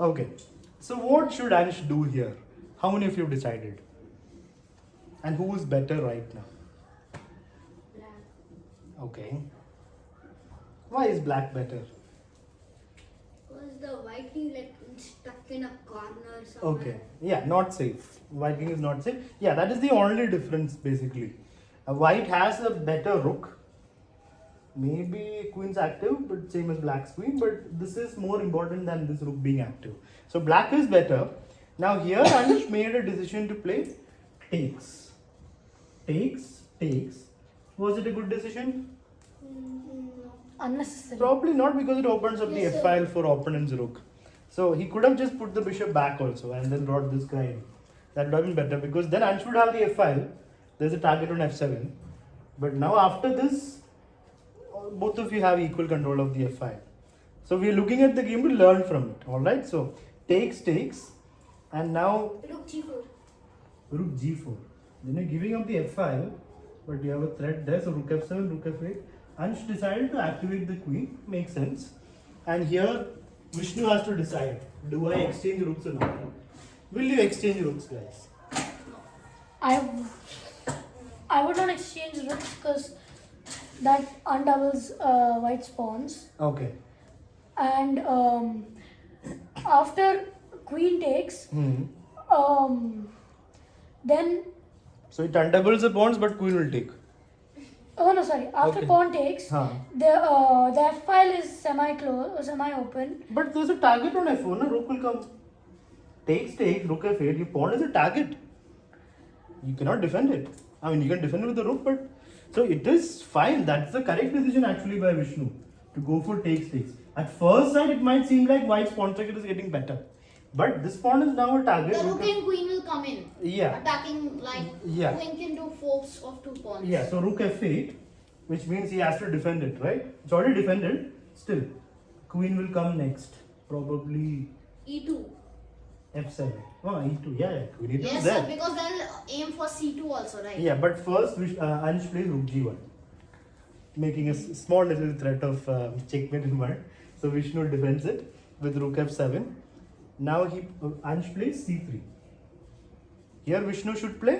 Okay. So what should Anish do here? How many of you have decided? And who is better right now? Black. Okay. Why is black better? Because the white king like stuck in a corner somewhere. Okay. Yeah, not safe. White king is not safe. Yeah, that is the only difference basically. White has a better rook. Maybe queen's active, but same as black's queen. But this is more important than this rook being active. So black is better. Now here Anish made a decision to play takes. Takes. Was it a good decision? No. Unnecessary. Probably not, because it opens up Yes, the sir. f-file for opponent's rook. So he could have just put the bishop back also and then brought this guy in. That would have been better, because then Anish would have the f-file. There's a target on f7. But now after this, both of you have equal control of the f-file. So we are looking at the game to learn from it. Alright, so takes. And now Rook g4. rook g4. Then you're giving up the f-file, but you have a threat there. So rook f7, rook f8. Anish decided to activate the queen. Makes sense. And here Vishnu has to decide, do I exchange rooks or not? Will you exchange rooks, guys? I would not exchange rooks because that undoubles white spawns. Okay. And after queen takes, then So it undoubles the pawns, but queen will take. after Okay. pawn takes, Huh. the f file is semi-open. But there's a target on f4, no? Rook will come. Takes, rook f8. Your pawn is a target. You cannot defend it. I mean, you can defend it with the rook, but so it is fine. That's the correct decision actually by Vishnu to go for takes. At first sight, it might seem like white's pawn structure is getting better, but this pawn is now a target. The rook and queen will come in. Yeah. Attacking like Yeah. queen can do forks of 2 pawns. Yeah. So rook f8, which means he has to defend it, right? It's already defended. Still, queen will come next. Probably E2. f7. Oh, e2. Yeah. Queen e2 Yes, is sir, there. because they'll aim for C2 also, right? Yeah, but first Anish plays rook g1, making a small little threat of checkmate in mind. So Vishnu defends it with rook f7. Now Anish plays c3. Here Vishnu should play.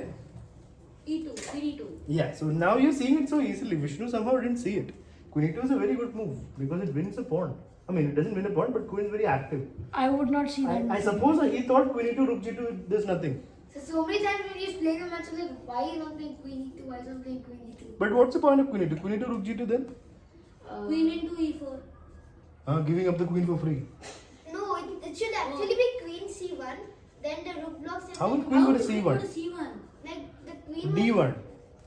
E2, queen E2. Yeah, so now you're seeing it so easily. Vishnu somehow didn't see it. Queen e2 is a very good move because it wins a pawn. I mean, it doesn't win a pawn, but queen is very active. I would not see that. I suppose he thought queen e2, rook g2, there's nothing. So many times when he's playing a match, I'm like, why is not playing queen E2? Why is not playing queen E2? But what's the point of queen e2? Queen e2, rook g2 then? Queen into E4. Giving up the queen for free. No, it should actually be queen c1. Then the rook blocks. And How will then queen go to Queen c1? to C1. like the queen. d1.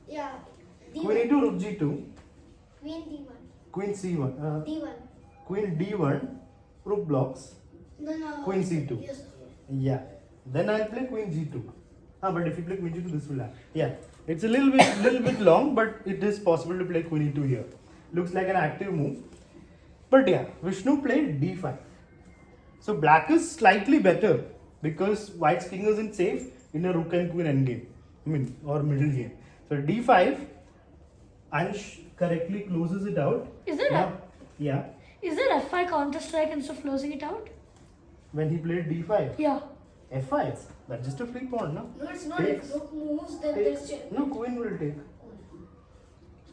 Yeah. Queen e2, rook g2. Queen d1. Queen c1. D1. Queen d1. Rook blocks. No. Queen c2. Yes. Yeah. Then I'll play queen g2. But if you play queen g2, this will happen. Yeah. It's a little bit long, but it is possible to play queen e2 here. Looks like an active move. But yeah, Vishnu played d5. So black is slightly better because white's king isn't safe in a rook and queen endgame. I mean, or middle game. So d5, Anish correctly closes it out. Is there Now- Yeah. Is there f5 counter strike instead of closing it out? When he played d5. Yeah. f5. That's just a free pawn, no? No, it's not. Takes. If rook moves, then Take. there's check. No, queen will take.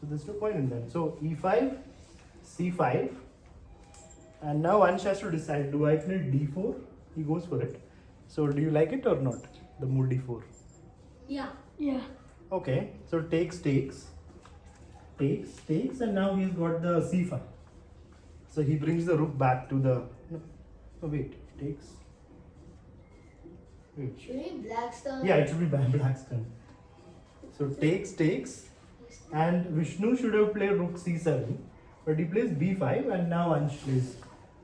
So there's no point in that. So e5, c5, and now Anish has to decide: do I play d4? He goes for it. So do you like it or not? The move d4. Yeah. Yeah. Okay. So takes, and now he's got the c5. So he brings the rook back to the. No, wait. Takes. Wait. Should be black's turn. Yeah, it should be black's turn. So takes, and Vishnu should have played rook c7, but he plays b5, and now Anish plays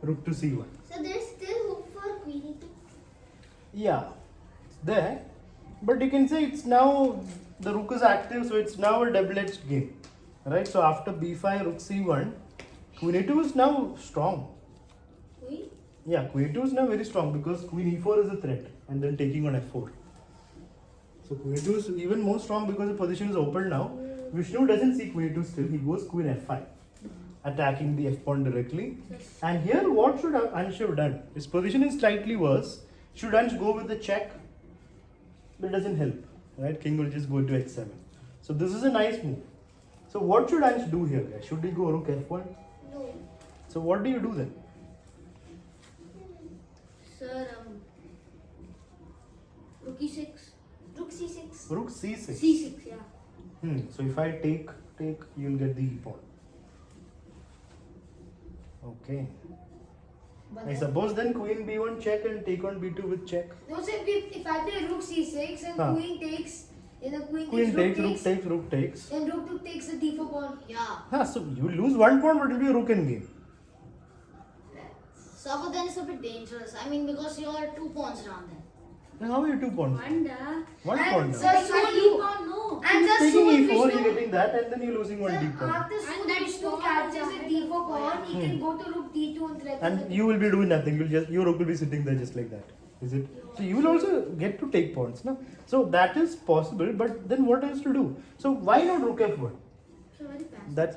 rook to c1. So there's still hope for queen e2. Yeah, it's there, but you can say it's now the rook is active, so it's now a double-edged game, right? So after b5, rook c1, queen e2 is now strong. Queen? Yeah, queen e2 is now very strong because queen e4 is a threat, and then taking on f4. So queen e2 is even more strong because the position is open now. Vishnu doesn't see queen e2 still, he goes queen f5. attacking the f pawn directly. And here, what should Ansh have done? His position is slightly worse. Should Ansh go with the check? That doesn't help, right? King will just go to h7. So this is a nice move. So what should Ansh do here, guys? Should he go rook f1? No. So what do you do then? Sir, rook e6. Rook c6. Rook c6. C6, yeah. So if I take, you'll get the e pawn. Okay. But I then, suppose then queen b1 check and take on b2 with check. no, sir, if I play rook c6 and Huh. queen takes, then the queen, Queen takes, takes, rook takes, rook takes. then rook 2 takes the d4 pawn. Yeah. So you lose one pawn, but it'll be a rook endgame. So, but then it's a bit dangerous. I mean, because you are 2 pawns down there. Then how are you 2 pawns? Wanda. One And pawn so- down. But you keep on, no. And the Taking soon e4, Vishnu, you're getting that, and then you're losing one sir, d pawn. after And soon that Vishnu pawn catches is a d4 pawn, he can go to rook d2 and threaten And the you will be doing nothing. Your rook will be sitting there just like that. Is it? So you will also get to take pawns, no? So that is possible, but then what else to do? So why not rook f1? So very fast. That's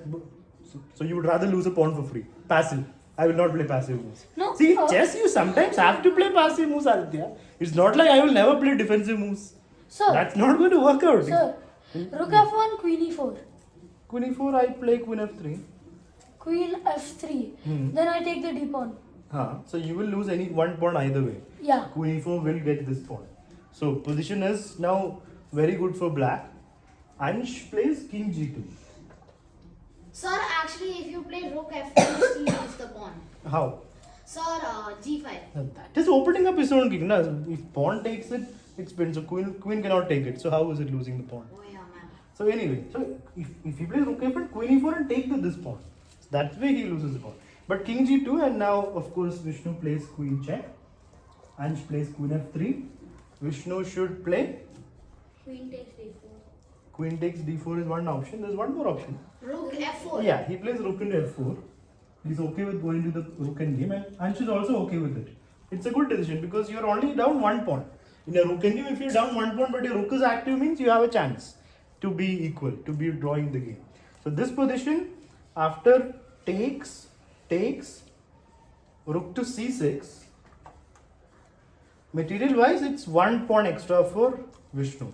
so you would rather lose a pawn for free. Passive. I will not play passive moves. No, See, chess you sometimes have to play passive moves, Aditya. It's not like I will never play defensive moves. Sir, That's not going to work out. sir, rook f1, queen e4, Queen e4, I play queen f3. queen f3. Hmm. Then I take the d pawn. So you will lose any one pawn either way. Yeah. Queen e4 will get this pawn. So position is now very good for black. Ansh plays king g2. Sir, actually, if you play rook f4, you still lose the pawn. How? Sir, g5. Now that is opening up his own king. Na? If pawn takes it, it's been. So queen cannot take it. So how is it losing the pawn? Oh, yeah, man. So anyway, so if he plays rook f1, queen e4 and take this pawn. So that's where he loses the pawn. But king g2 and now of course Vishnu plays queen check. Ansh plays queen f3. Vishnu should play Queen takes d4. queen takes d4 is one option. There's one more option. Rook f4. Yeah, he plays rook into f4. He's okay with going to the rook endgame and Ansh is also okay with it. It's a good decision because you're only down one pawn. In a rook endgame, if you're down one pawn but your rook is active means you have a chance to be equal, to be drawing the game. So this position after takes rook to c6, material wise it's one pawn extra for Vishnu,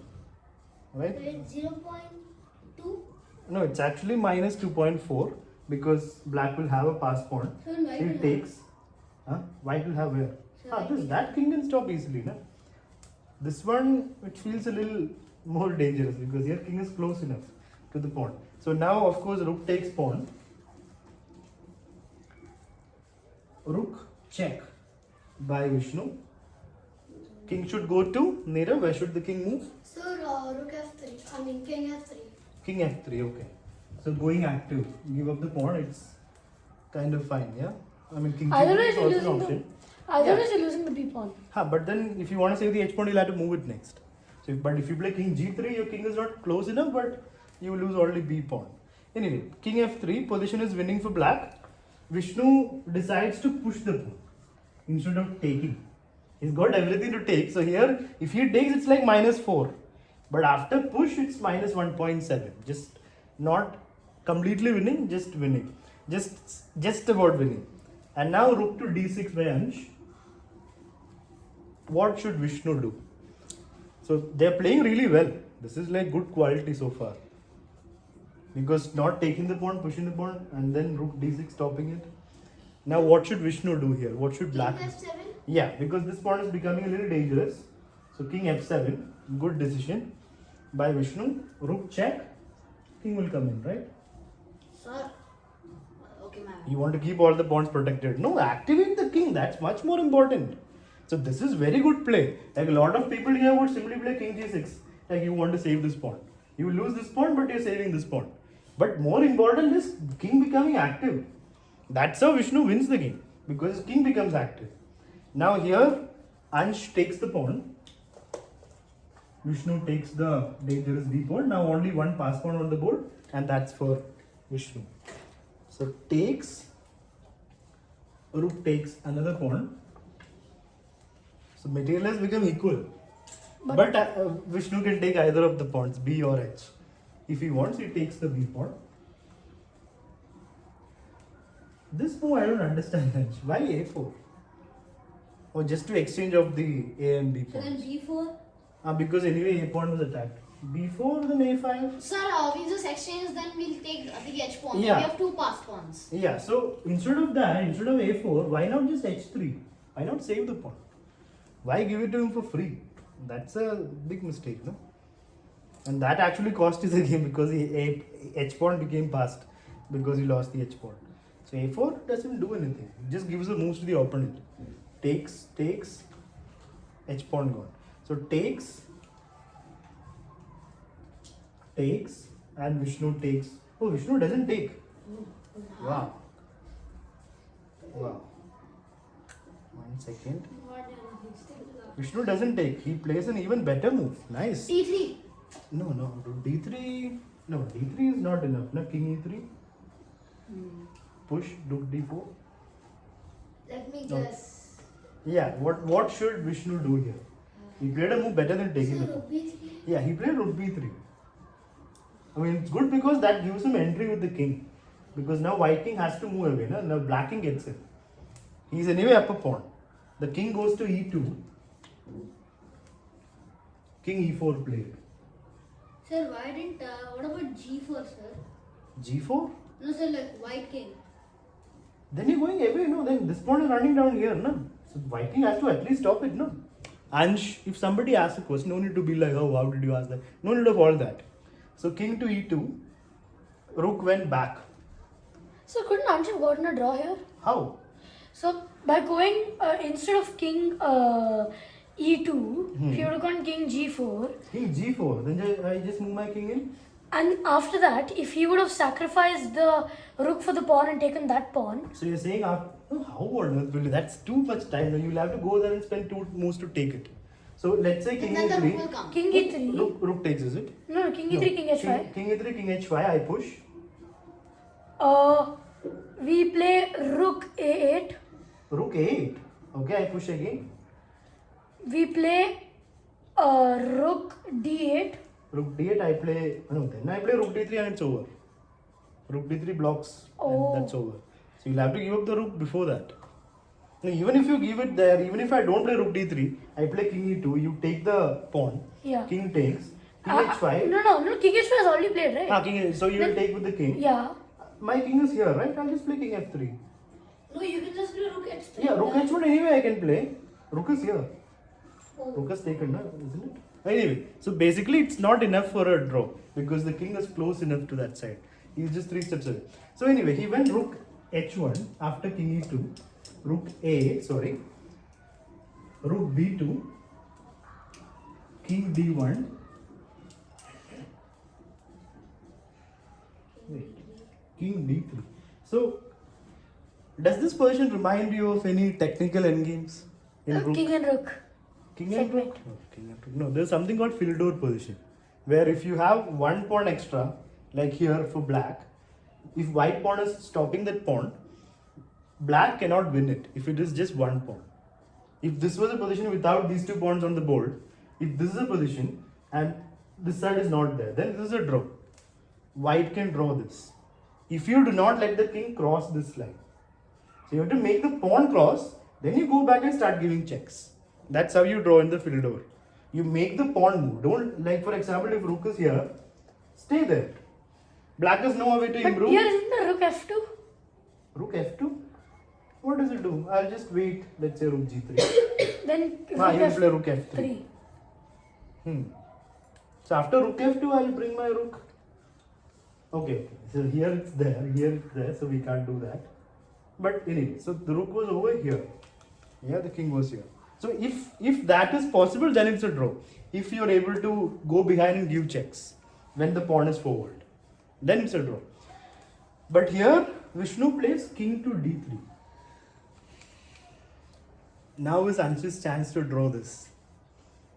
right? Wait, 0.2? No, it's actually minus 2.4 because black will have a pass pawn. So white He will have- takes. White will have where? That king can stop easily. Na? This one, it feels a little more dangerous because here king is close enough to the pawn. So now, of course, rook takes pawn. Rook check by Vishnu. King should go to Nira. Where should the king move? Sir, rook f3. I mean, king f3. King f3, okay. So going active, give up the pawn, it's kind of fine, yeah? I mean, king Either g3 way, is you're also an losing option. Otherwise, you're losing the b pawn. But then if you want to save the h pawn, you'll have to move it next. So, but if you play king g3, your king is not close enough, but you will lose only b pawn. Anyway, king f3, position is winning for black. Vishnu decides to push the pawn instead of taking. He's got everything to take. So here, if he takes, it's like -4. But after push, it's -1.7. Just not completely winning, just winning. Just about winning. And now rook to d6 by Ansh. What should Vishnu do? So they're playing really well. This is like good quality so far. Because not taking the pawn, pushing the pawn, and then rook d6 stopping it. Now what should Vishnu do here? What should black King do? f7? Yeah, because this pawn is becoming a little dangerous. So king f7, good decision by Vishnu. Rook check, king will come in, right? Sir. Okay, man. You want to keep all the pawns protected. No, activate the king. That's much more important. So this is very good play. Like a lot of people here would simply play king g6. Like you want to save this pawn. You will lose this pawn, but you're saving this pawn. But more important is king becoming active. That's how Vishnu wins the game. Because king becomes active. Now here, Ansh takes the pawn. Vishnu takes the dangerous d pawn. Now only one pass pawn on the board. And that's for Vishnu. So takes, rook takes another pawn. So material has become equal. But Vishnu can take either of the pawns, B or H. If he wants, he takes the B pawn. This move I don't understand. Why a4? Or just to exchange of the a and b So then pawns? b4. Because anyway a pawn was attacked. b4 then a5. Sir, we'll just exchange, then we'll take the edge pawn. Yeah. We have 2 pass pawns. Yeah, so instead of that, instead of a4, why not just h3? Why not save the pawn? Why give it to him for free? That's a big mistake, no? And that actually cost you the game because the h pawn became passed because he lost the h pawn. So a4 doesn't do anything. It just gives the moves to the opponent. Takes, h pawn gone. So takes, and Vishnu takes. Oh, Vishnu doesn't take. Wow. Wow. 1 second. Vishnu doesn't take. He plays an even better move. Nice. d3. No, rook d3. No, d3 is not enough. No, king e3. Push, rook d4. Let me No. guess. Yeah, what should Vishnu do here? He played a move better than taking the Sir, pawn. rook b3. Yeah, he played rook b3. I mean, it's good because that gives him entry with the king. Because now white king has to move away. No? Now black king gets in. He's anyway up a pawn. The king goes to e2. King e4 played. Sir, why didn't, what about g4, sir? g4? No, sir, like white king. Then you're going away, no? Then this pawn is running down here, no? So white king has to at least stop it, no? And if somebody asks a question, no need to be like, oh, how did you ask that? No need of all that. So king to e2, rook went back. So couldn't Ansh have gotten a draw here? How? So by going instead of king e2, if you would have gone king g4, King g4, then I just move my king in. and after that, if he would have sacrificed the rook for the pawn and taken that pawn, So you're saying, how on earth will you? That's too much time. You'll have to go there and spend 2 moves to take it. So let's say king And then the rook will e3. come. king e3, Rook takes, is it? no, king e3, king h5. King e3, king h5, I push. We play rook a8. Rook a8. Okay, I push again. We play rook d8. Rook d8, I play. No, then I play rook d3 and it's over. Rook d3 blocks Oh. and that's over. So you'll have to give up the rook before that. Now, even if you give it there, even if I don't play rook d3, I play king e2, you take the pawn. Yeah. King takes. King h5. No, king h5 is already played, right? King, so you will Then- take with the king. Yeah. My king is here, right? I'll just play king f3. No, you can just play rook h3. Yeah, rook h1 anyway I can play. Rook is here. Oh. Rook is taken, no? Isn't it? Anyway, so basically it's not enough for a draw because the king is close enough to that side. He's just 3 steps away. So anyway, he went rook h1 after king e2, rook a8, sorry, rook b2, king d1. Wait, king d3. So, does this position remind you of any technical endgames in rook? King and rook. King and Segment. rook? No, king and rook. No, there's something called Philidor position, where if you have one pawn extra, like here for black, if white pawn is stopping that pawn, black cannot win it if it is just one pawn. If this was a position without these 2 pawns on the board, if this is a position and this side is not there, then this is a draw. White can draw this. If you do not let the king cross this line. So you have to make the pawn cross, then you go back and start giving checks. That's how you draw in the Philidor. You make the pawn move. Don't, like for example, if rook is here, stay there. Black has no way to But improve. here isn't the rook f2? Rook f2? What does it do? I'll just wait, let's say rook g3. Then rook Ah, you will play rook f3. f3. So after rook f2, I'll bring my rook. Okay, so here it's there, so we can't do that. But anyway, so the rook was over here. Yeah, the king was here. So if that is possible, then it's a draw. If you're able to go behind and give checks when the pawn is forward, then it's a draw. But here, Vishnu plays king to d3. Now is Anshu's chance to draw this.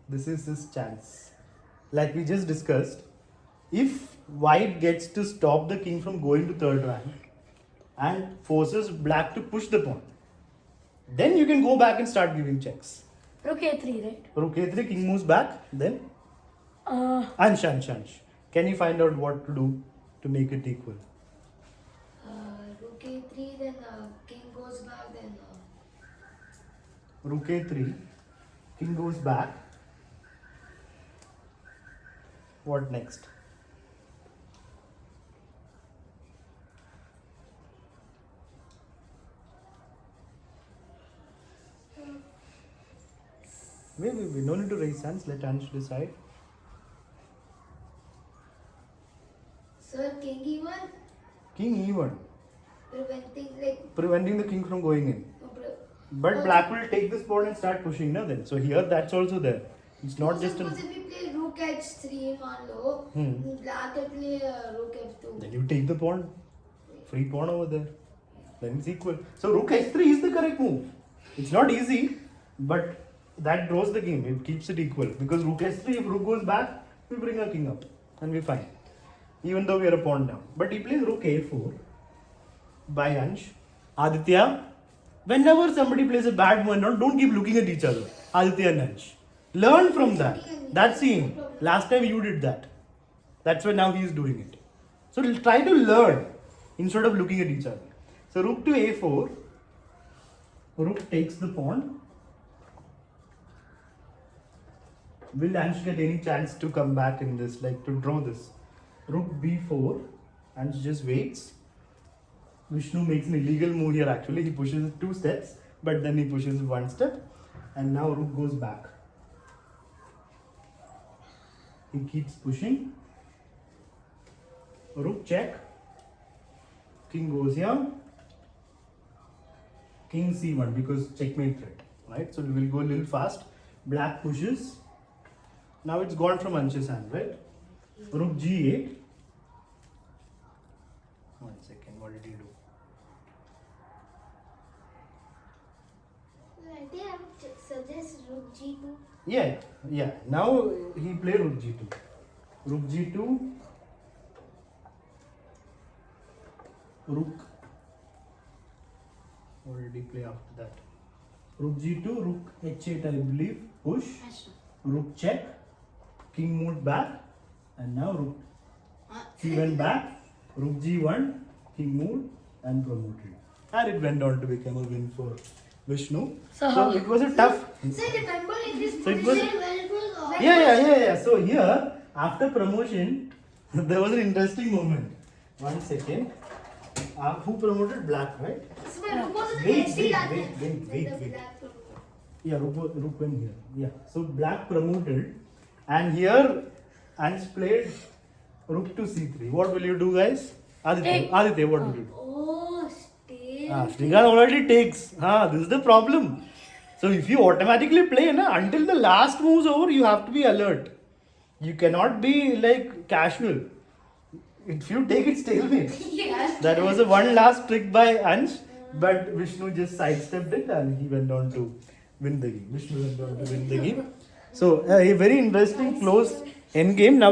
This is his chance. Like we just discussed, if white gets to stop the king from going to third rank and forces black to push the pawn, then you can go back and start giving checks. Rook a3, right? Rook a3, king moves back, then Ansh. Can you find out what to do to make it equal? Rook A3, then king goes back, then Rook A3. King goes back. What next? Wait. No need to raise hands. Let Ansh decide. sir, king E1, King E1. preventing like Preventing the king from going in. But Oh. black will take this pawn and start pushing now then. So here that's also there. It's not just suppose an... if we play rook h3 man low, black will play rook f2. Then you take the pawn. Free pawn over there. Then it's equal. So rook h3 is the correct move. It's not easy, but that draws the game. It keeps it equal. Because rook h3, if rook goes back, we bring our king up. And we're fine. Even though we are a pawn down. But he plays rook a4 by Ansh. Aditya, whenever somebody plays a bad one, don't keep looking at each other. Aditya and Ansh. Learn from that. That's him. Last time you did that. That's why now he is doing it. So try to learn instead of looking at each other. So rook to a4. Rook takes the pawn. Will Ansh get any chance to come back in this, like to draw this? Rook b4. Ansh just waits. Vishnu makes an illegal move here actually. He pushes it 2 steps, but then he pushes it 1 step. And now rook goes back. He keeps pushing. Rook check. King goes here. King c1 because checkmate threat. Right? So we'll go a little fast. Black pushes. Now it's gone from Ansh's hand, right? Rook g8. 1 second, what did he do? I think I would suggest rook g2. Yeah. Now he played rook g2. Rook g2. Rook. What did he play after that? Rook g2, rook h8 I believe. Push. Rook check. King moved back. And now rook c1 back. Rook g1. King moved and promoted. And it went on to become a win for Vishnu. So it was a tough. So remember in this So it was. position when it was Yeah. So here, after promotion, there was an interesting moment. 1 second. Who promoted? Black, right? So when rook was in the Wait. h3 that Wait. the black promoted. Yeah, rook went here. Yeah. So black promoted, and here Ansh played rook to c3. What will you do, guys? Aditya, what will you do? Oh, stay. Srikanth already takes. This is the problem. So if you automatically play, until the last move's over, you have to be alert. You cannot be like casual. If you take it stalemate. Yes. That was a one last trick by Ansh, but Vishnu just sidestepped it and he went on to win the game. Vishnu went on to win the game. So a very interesting close end game. Now